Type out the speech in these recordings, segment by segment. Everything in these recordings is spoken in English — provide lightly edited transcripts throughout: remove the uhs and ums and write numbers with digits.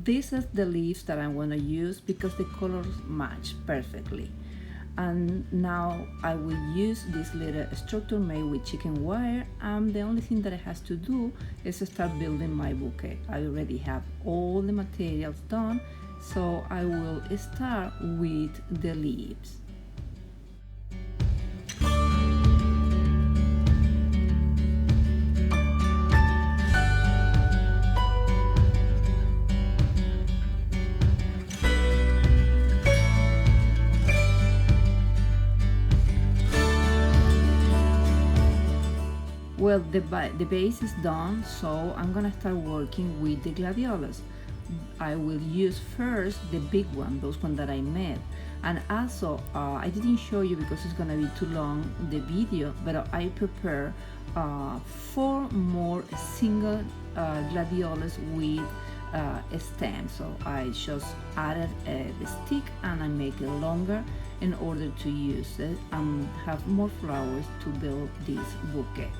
This is the leaves that I want to use because the colors match perfectly. And now I will use this little structure made with chicken wire, and the only thing that I have to do is start building my bouquet. I already have all the materials done, so I will start with the leaves. Well, the base is done, so I'm gonna start working with the gladiolus. I will use first the big one, those ones that I made. And also, I didn't show you because it's gonna be too long, the video, but I prepared 4 more single gladiolus with a stem. So I just added the stick and I make it longer in order to use it and have more flowers to build this bouquet.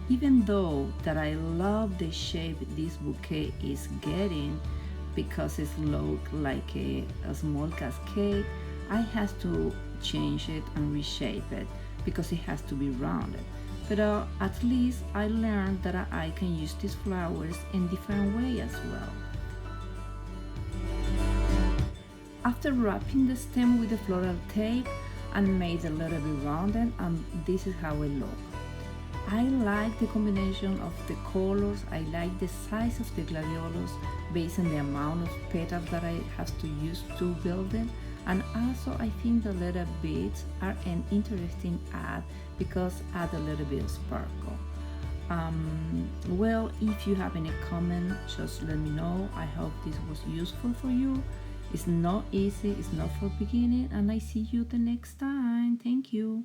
Even though that I love the shape this bouquet is getting because it looks like a small cascade, I have to change it and reshape it because it has to be rounded. But at least I learned that I can use these flowers in different way as well. After wrapping the stem with the floral tape and made a little bit rounded, and this is how it looks. I like the combination of the colors, I like the size of the gladiolus based on the amount of petals that I have to use to build it, and also I think the little beads are an interesting add because add a little bit of sparkle. Well, if you have any comment, just let me know. I hope this was useful for you. It's not easy, it's not for beginning, and I see you the next time. Thank you.